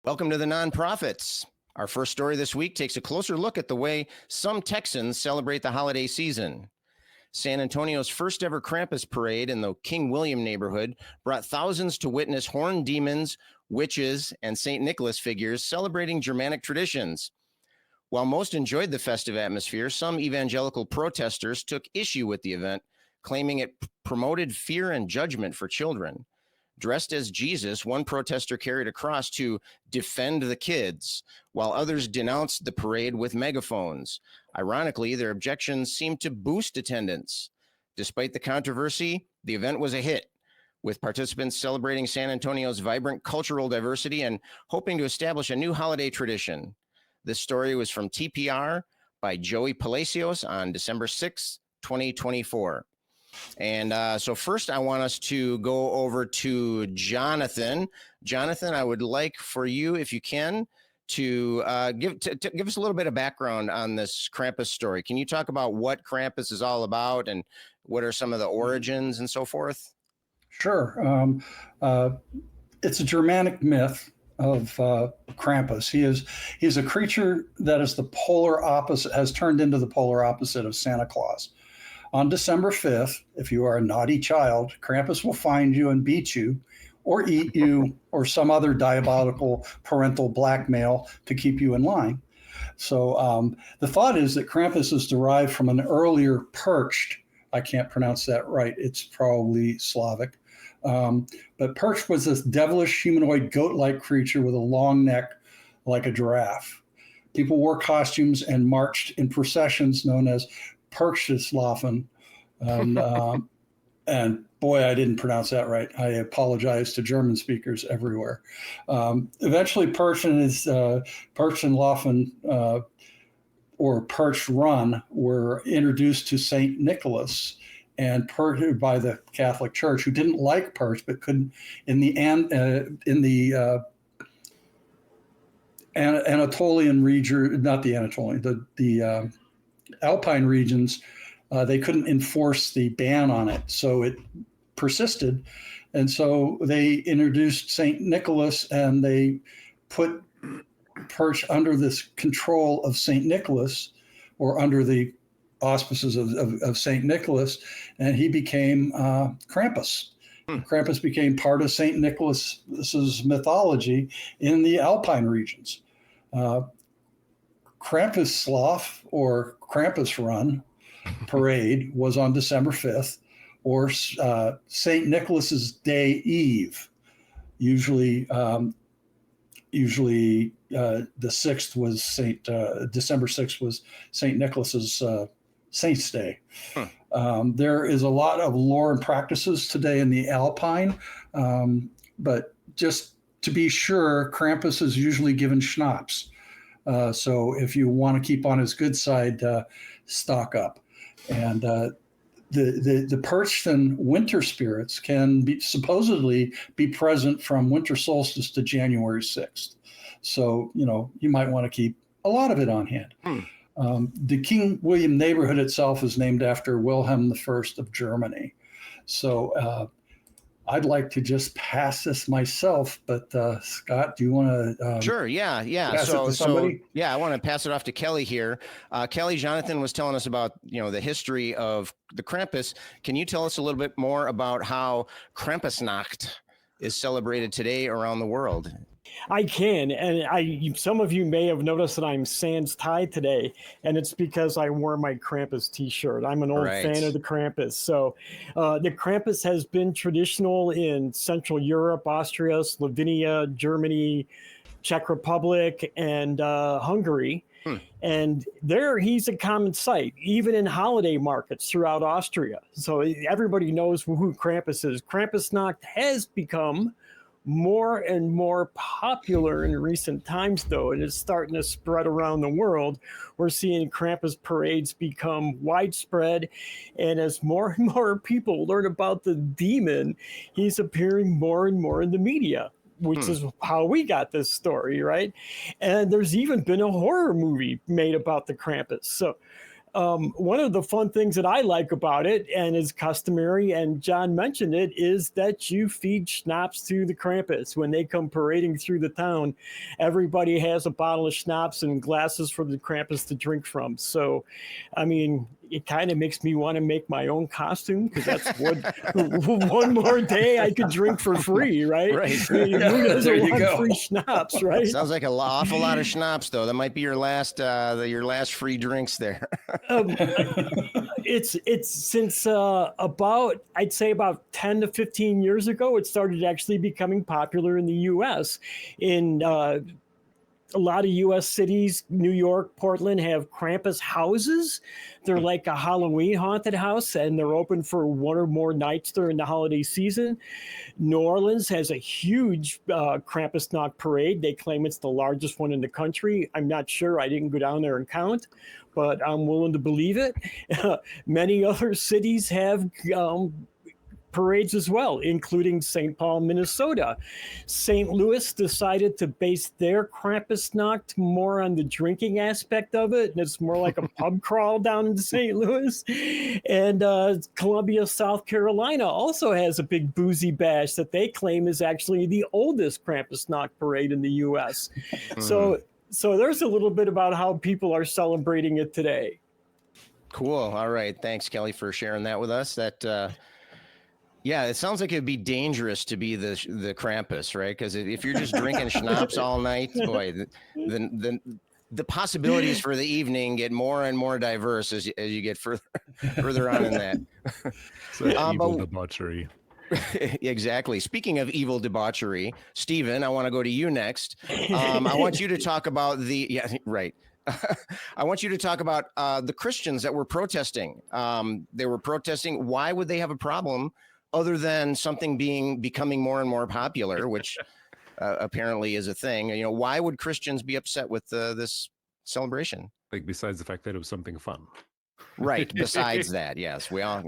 Welcome to the Nonprofits. Our first story this week takes a closer look at the way some Texans celebrate the holiday season. San Antonio's first ever Krampus parade in the King William neighborhood brought thousands to witness horned demons, witches, and St. Nicholas figures celebrating Germanic traditions. While most enjoyed the festive atmosphere, some evangelical protesters took issue with the event, claiming it promoted fear and judgment for children. Dressed as Jesus, one protester carried a cross to defend the kids, while others denounced the parade with megaphones. Ironically, their objections seemed to boost attendance. Despite the controversy, the event was a hit, with participants celebrating San Antonio's vibrant cultural diversity and hoping to establish a new holiday tradition. This story was from TPR by Joey Palacios on December 6, 2024. And so first, I want us to go over to Jonathan. Jonathan, I would like for you, if you can, to give us a little bit of background on this Krampus story. Can you talk about what Krampus is all about and what are some of the origins and so forth? Sure. It's a Germanic myth of Krampus. He is a creature that is the polar opposite, has turned into the polar opposite of Santa Claus. On December 5th, if you are a naughty child, Krampus will find you and beat you or eat you or some other diabolical parental blackmail to keep you in line. So the thought is that Krampus is derived from an earlier perched, I can't pronounce that right, it's probably Slavic, but perched was this devilish humanoid goat-like creature with a long neck like a giraffe. People wore costumes and marched in processions known as Perchslaufen, and boy, I didn't pronounce that right. I apologize to German speakers everywhere. Eventually, Perchslaufen or Perch Run were introduced to St. Nicholas and by the Catholic Church, who didn't like Perch, but couldn't in the Anatolian region, not the Anatolian, the Alpine regions, they couldn't enforce the ban on it, so it persisted. And so they introduced St. Nicholas, and they put Perch under this control of St. Nicholas, or under the auspices of St. Nicholas, and he became Krampus. Krampus became part of St. Nicholas's mythology in the Alpine regions. Krampuslauf or Krampus Run parade was on December 5th, or St. Nicholas's Day Eve. Usually the 6th was December 6th was St. Nicholas's Saint's Day. There is a lot of lore and practices today in the Alpine, but just to be sure, Krampus is usually given schnapps. So if you want to keep on his good side, stock up. And the perched and winter spirits can supposedly be present from winter solstice to January 6th. So, you might want to keep a lot of it on hand. The King William neighborhood itself is named after Wilhelm I of Germany. So I'd like to just pass this myself, but Scott, do you want to? Sure. Yeah. Pass it to somebody? I want to pass it off to Kelly here. Kelly, Jonathan was telling us about the history of the Krampus. Can you tell us a little bit more about how Krampusnacht is celebrated today around the world? I can, and some of you may have noticed that I'm sans tie today, and it's because I wore my Krampus t-shirt. I'm an old fan of the Krampus. So the Krampus has been traditional in Central Europe, Austria, Slovenia, Germany, Czech Republic, and Hungary. And there he's a common sight, even in holiday markets throughout Austria. So everybody knows who Krampus is. Krampusnacht has become more and more popular in recent times, though, and it's starting to spread around the world. We're seeing Krampus parades become widespread, and as more and more people learn about the demon, he's appearing more and more in the media, which is how we got this story, right? And there's even been a horror movie made about the Krampus. So one of the fun things that I like about it, and is customary, and John mentioned it, is that you feed schnapps to the Krampus. When they come parading through the town, everybody has a bottle of schnapps and glasses for the Krampus to drink from. So, I mean, it kind of makes me want to make my own costume, because that's one more day I could drink for free, right? Right. Who doesn't want free schnapps, right? Sounds like an awful lot of schnapps, though. That might be your last free drinks there. It's since about, I'd say about 10 to 15 years ago, it started actually becoming popular in the U.S. In a lot of U.S. cities, New York, Portland, have Krampus houses. They're like a Halloween haunted house, and they're open for one or more nights during the holiday season. New Orleans has a huge Krampusnacht parade. They claim it's the largest one in the country. I'm not sure. I didn't go down there and count, but I'm willing to believe it. Many other cities have parades as well, including St. Paul, Minnesota. St. Louis decided to base their Krampusnacht more on the drinking aspect of it, and it's more like a pub crawl down in St. Louis. And Columbia, South Carolina also has a big boozy bash that they claim is actually the oldest Krampusnacht parade in the U.S. So there's a little bit about how people are celebrating it today. Cool. All right. Thanks, Kelly, for sharing that with us. Yeah, it sounds like it'd be dangerous to be the Krampus, right? Because if you're just drinking schnapps all night, boy, the possibilities for the evening get more and more diverse as you get further on in that. So evil debauchery. Exactly. Speaking of evil debauchery, Stephen, I want to go to you next. I want you to talk about I want you to talk about the Christians that were protesting. They were protesting. Why would they have a problem other than something becoming more and more popular, which apparently is a thing? You know, why would Christians be upset with this celebration? Like, besides the fact that it was something fun. Right. Besides that, yes, we all,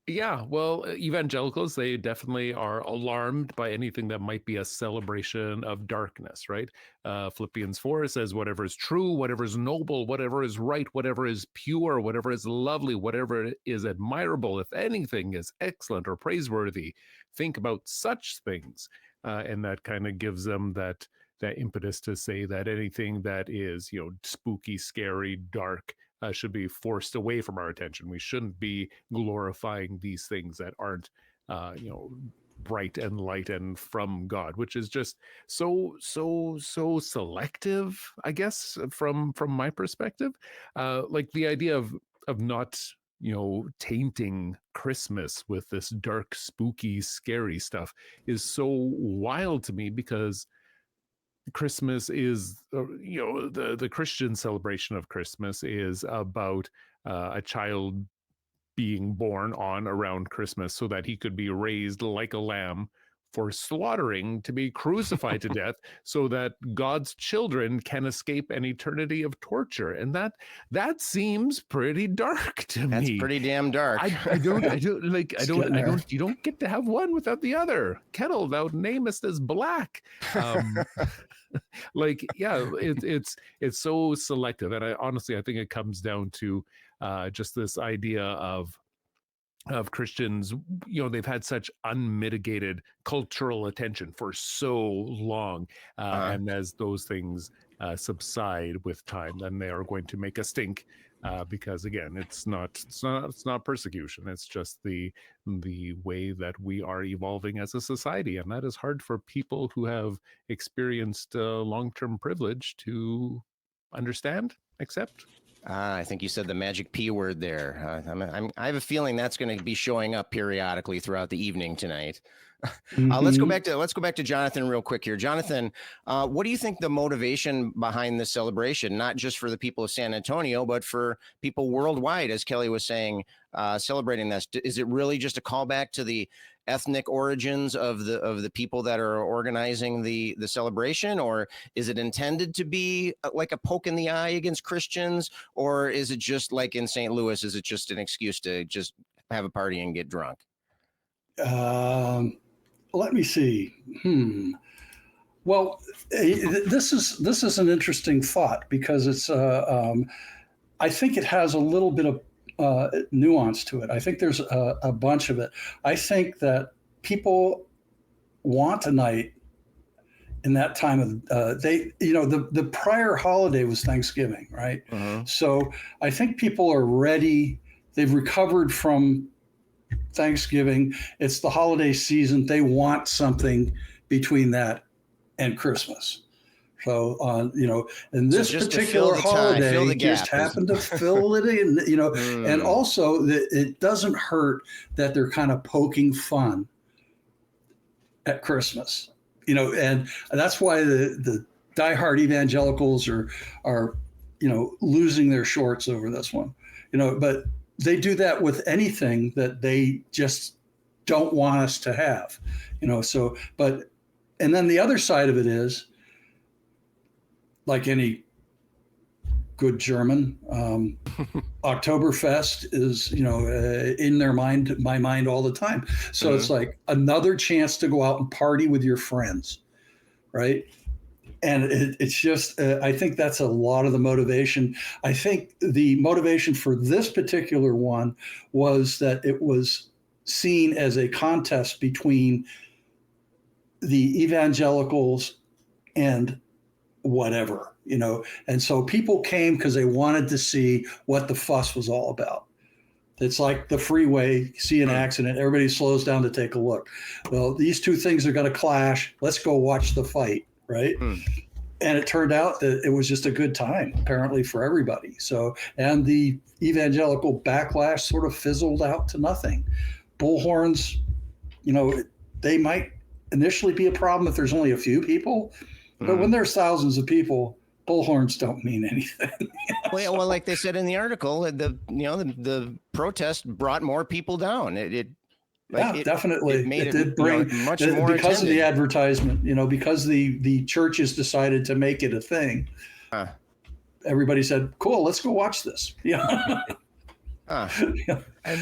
yeah, well, evangelicals, they definitely are alarmed by anything that might be a celebration of darkness, right? Philippians 4 says, whatever is true, whatever is noble, whatever is right, whatever is pure, whatever is lovely, whatever is admirable, if anything is excellent or praiseworthy, think about such things. And that kind of gives them that impetus to say that anything that is, spooky, scary, dark, should be forced away from our attention. We shouldn't be glorifying these things that aren't, bright and light and from God, which is just so selective, I guess, from my perspective. Like the idea of not, tainting Christmas with this dark, spooky, scary stuff is so wild to me, because Christmas is, the Christian celebration of Christmas is about a child being born on around Christmas so that he could be raised like a lamb for slaughtering, to be crucified to death, so that God's children can escape an eternity of torture. And that seems pretty dark to me. That's pretty damn dark. You don't get to have one without the other. Kettle, thou namest as black. It's so selective. And I think it comes down to just this idea of Christians, they've had such unmitigated cultural attention for so long, and as those things subside with time, then they are going to make a stink, because again, it's not persecution. It's just the way that we are evolving as a society, and that is hard for people who have experienced long-term privilege to understand, accept. I think you said the magic P word there. I have a feeling that's going to be showing up periodically throughout the evening tonight. Let's go back to Jonathan real quick here. Jonathan, what do you think the motivation behind this celebration, not just for the people of San Antonio, but for people worldwide, as Kelly was saying, celebrating this? Is it really just a callback to the ethnic origins of the people that are organizing the celebration, or is it intended to be like a poke in the eye against Christians, or is it just like in St. Louis? Is it just an excuse to just have a party and get drunk? Let me see. Well, this is an interesting thought, because it's I think it has a little bit of nuance to it. I think there's a bunch of it. I think that people want a night in that time of the prior holiday was Thanksgiving, right? So I think people are ready. They've recovered from Thanksgiving. It's the holiday season. They want something between that and Christmas. So and this particular holiday just happened to fill it in, and also that it doesn't hurt that they're kind of poking fun at Christmas. And that's why the diehard evangelicals are losing their shorts over this one, but they do that with anything that they just don't want us to have, and then the other side of it is, like any good German, Oktoberfest is, in my mind all the time. So it's like another chance to go out and party with your friends, right? And it's just, I think that's a lot of the motivation. I think the motivation for this particular one was that it was seen as a contest between the evangelicals and whatever, and so people came because they wanted to see what the fuss was all about. It's like the freeway, see an accident, everybody slows down to take a look. Well, these two things are going to clash. Let's go watch the fight, right? And it turned out that it was just a good time, apparently, for everybody. So, and the evangelical backlash sort of fizzled out to nothing. Bullhorns, they might initially be a problem if there's only a few people. But when there's thousands of people, bullhorns don't mean anything. Well, like they said in the article, the protest brought more people down. Definitely. It did bring much more because attended. of the advertisement. Because the churches decided to make it a thing. Everybody said, "Cool, let's go watch this."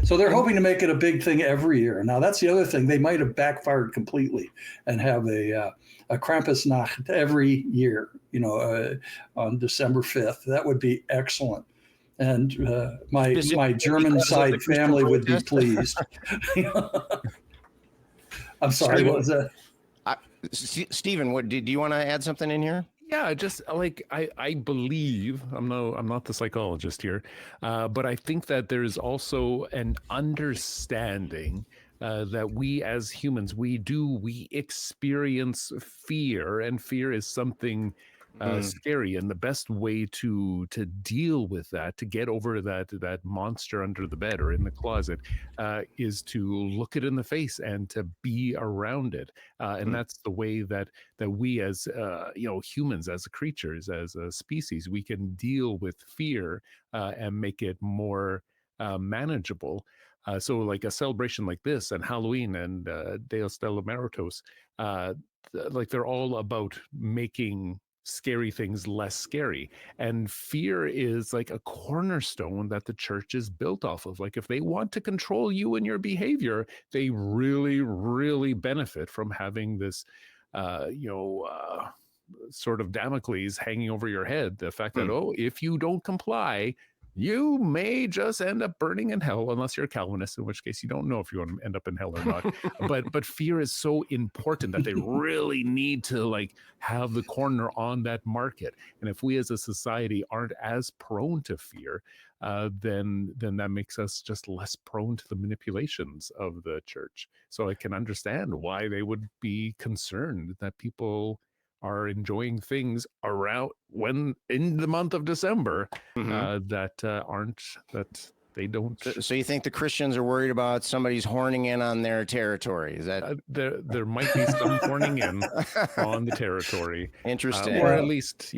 So they're hoping to make it a big thing every year. Now that's the other thing. They might have backfired completely and have a Krampusnacht every year, on December 5th. That would be excellent. And my German side family would be pleased. I'm sorry, what was that? Stephen, what do you want to add something in here? Yeah, just like I believe, I'm not the psychologist here, but I think that there's also an understanding that we as humans, we experience fear, and fear is something scary, and the best way to deal with that, to get over that monster under the bed or in the closet, is to look it in the face and to be around it, and that's the way that we as humans, as creatures, as a species, we can deal with fear and make it more manageable. So like a celebration like this and Halloween and Deus de los Muertos, like they're all about making scary things less scary. And fear is like a cornerstone that the church is built off of. Like if they want to control you and your behavior, they really, really benefit from having this, sort of Damocles hanging over your head. The fact that, if you don't comply, you may just end up burning in hell, unless you're a Calvinist, in which case you don't know if you want to end up in hell or not. but fear is so important that they really need to like have the corner on that market. And if we as a society aren't as prone to fear, then that makes us just less prone to the manipulations of the church. So I can understand why they would be concerned that people are enjoying things around when in the month of December that they don't. So you think the Christians are worried about somebody's horning in on their territory? Is that there might be some horning in on the territory? Interesting, or at least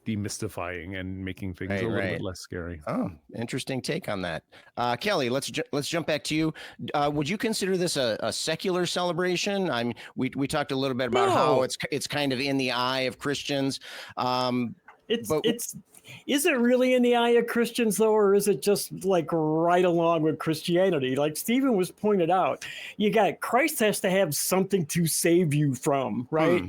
demystifying and making things a little bit less scary. Oh, interesting take on that. Kelly, let's jump back to you. Would you consider this a secular celebration? I mean, we talked a little bit about how it's kind of in the eye of Christians. Is it really in the eye of Christians, though, or is it just like right along with Christianity? Like Stephen was pointed out, you got Christ has to have something to save you from, right?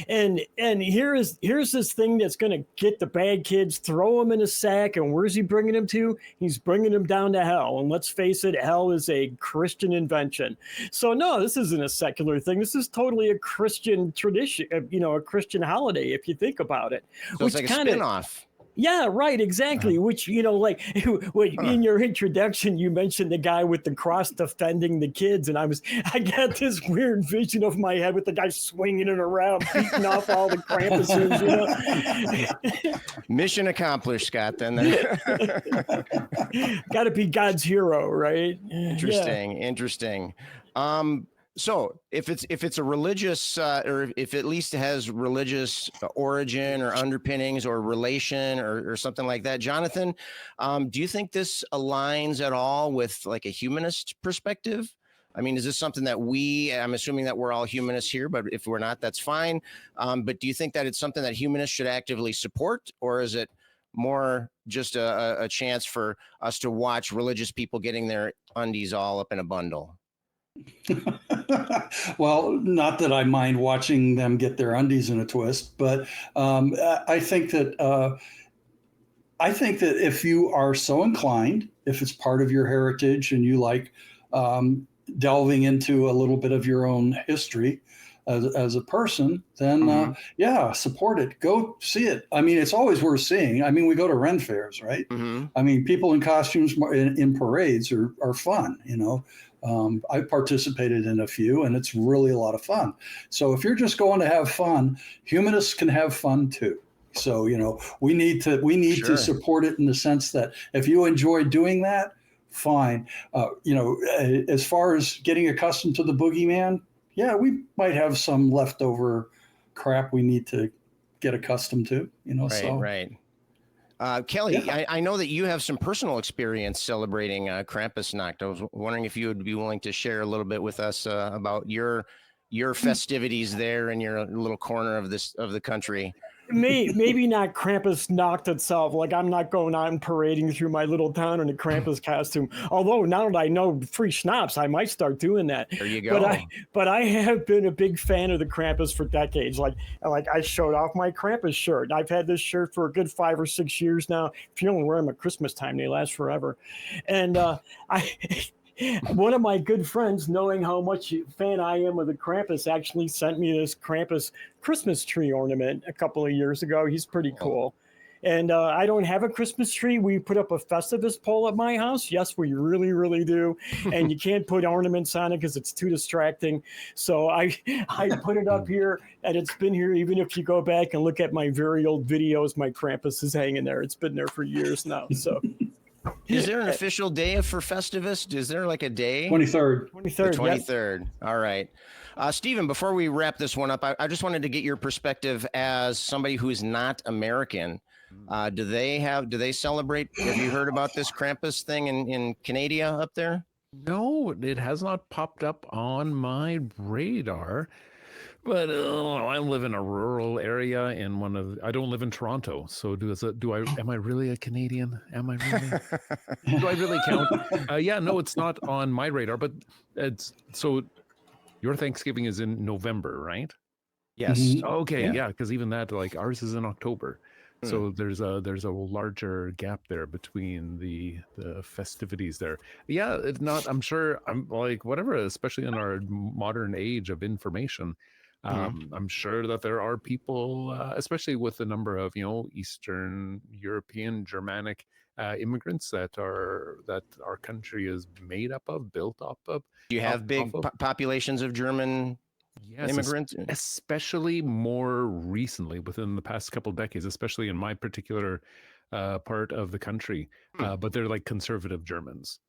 And here's this thing that's going to get the bad kids, throw them in a sack, and where's he bringing them to? He's bringing them down to hell. And let's face it, hell is a Christian invention. So no, this isn't a secular thing. This is totally a Christian tradition, a Christian holiday, if you think about it. So it's like a spin-off. Yeah, right, exactly. Which, like in your introduction, you mentioned the guy with the cross defending the kids. And I got this weird vision of my head with the guy swinging it around, beating off all the Krampuses, Mission accomplished, Scott, then. Got to be God's hero, right? Interesting. So if it's a religious, or if it at least has religious origin or underpinnings or relation or something like that, Jonathan, do you think this aligns at all with like a humanist perspective? I mean, is this something that I'm assuming that we're all humanists here, but if we're not, that's fine. But do you think that it's something that humanists should actively support, or is it more just a chance for us to watch religious people getting their undies all up in a bundle? Well, not that I mind watching them get their undies in a twist, but I think that if you are so inclined, if it's part of your heritage and you like delving into a little bit of your own history as a person, then support it. Go see it. I mean, it's always worth seeing. I mean, we go to Ren fairs, right? I mean, people in costumes in parades are fun, I participated in a few, and it's really a lot of fun. So if you're just going to have fun, humanists can have fun too. So, we need to support it in the sense that if you enjoy doing that, fine. As far as getting accustomed to the boogeyman, yeah, we might have some leftover crap we need to get accustomed to, Right. Kelly, I know that you have some personal experience celebrating Krampusnacht. I was wondering if you would be willing to share a little bit with us about your festivities there in your little corner of the country. Maybe not Krampusnacht itself. Like, I'm not going out and parading through my little town in a Krampus costume. Although now that I know free schnapps, I might start doing that. There you go. But I have been a big fan of the Krampus for decades. Like I showed off my Krampus shirt. I've had this shirt for a good 5 or 6 years now. If you don't wear them at Christmas time, they last forever. And one of my good friends, knowing how much fan I am of the Krampus, actually sent me this Krampus Christmas tree ornament a couple of years ago. He's pretty cool. And I don't have a Christmas tree. We put up a Festivus pole at my house. Yes, we really, really do. And you can't put ornaments on it because it's too distracting. So I put it up here, and it's been here. Even if you go back and look at my very old videos, my Krampus is hanging there. It's been there for years now. So. Is there an official day for Festivus? Is there like a day? 23rd. 23rd. 23rd. Yep. All right. Stephen, before we wrap this one up, I just wanted to get your perspective as somebody who is not American. Do they celebrate? Have you heard about this Krampus thing in Canada up there? No, it has not popped up on my radar. But I live in a rural area I don't live in Toronto. So am I really a Canadian? Am I really? Do I really count? No, it's not on my radar, but so your Thanksgiving is in November, right? Yes. Mm-hmm. Okay. Yeah. Cause even that, like ours is in October. So there's a larger gap there between the festivities there. Yeah. It's not, I'm sure I'm like, whatever, especially in our modern age of information, I'm sure that there are people, especially with the number of Eastern European, Germanic immigrants that our country is made up of, built up of. Do you have big populations of German immigrants? Especially more recently, within the past couple of decades, especially in my particular part of the country. But they're like conservative Germans,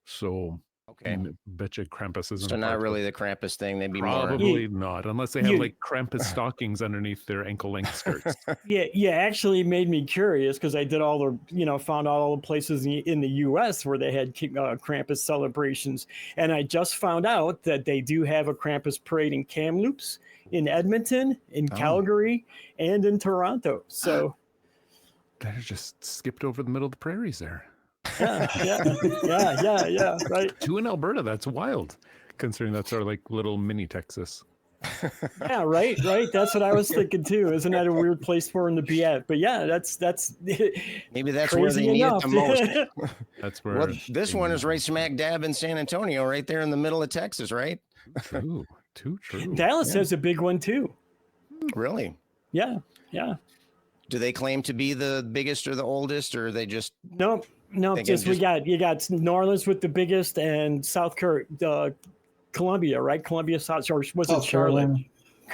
so. Okay. Bet you Krampus isn't. So not really the Krampus thing. They'd be probably not, unless they have like Krampus stockings underneath their ankle-length skirts. Yeah. Actually, it made me curious because I did found out all the places in the U.S. where they had Krampus celebrations, and I just found out that they do have a Krampus parade in Kamloops, in Edmonton, in Calgary, and in Toronto. So. They're just skipped over the middle of the prairies there. Yeah. Right. 2 in Alberta. That's wild, considering that's sort of like little mini Texas. Yeah, right. That's what I was thinking too. Isn't that a weird place for them to be at? But yeah, that's maybe that's where they need it the most. That's where. Well, this one is right smack dab in San Antonio, right there in the middle of Texas, right? True. Too true. Dallas has a big one too. Really? Yeah. Do they claim to be the biggest or the oldest, or they just no? Just you got New Orleans with the biggest, and Columbia, right? Columbia, South, or was it Charlotte?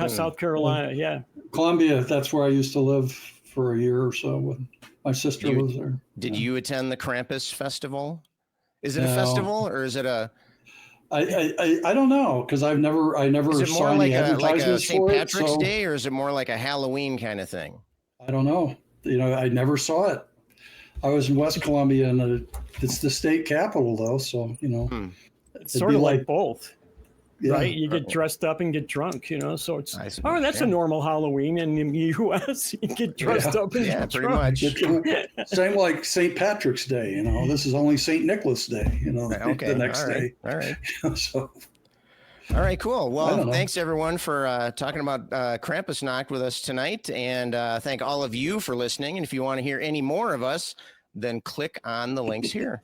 South Carolina, yeah. Columbia, that's where I used to live for a year or so when my sister was there. Did you attend the Krampus festival? Is it a festival or is it a? I don't know, because I never saw any advertisements St. for it. Patrick's Day, or is it more like a Halloween kind of thing? I don't know. I never saw it. I was in West Columbia, and it's the state capital, though. So it's sort of like both. Yeah. Right, you get dressed up and get drunk, so it's that's a normal Halloween in the U.S. You get dressed up and get pretty drunk. much. Same like St. Patrick's Day, This is only St. Nicholas Day, the next day. All right. So, all right, cool. Well, thanks everyone for talking about Krampusnacht with us tonight, and thank all of you for listening. And if you want to hear any more of us, then click on the links here.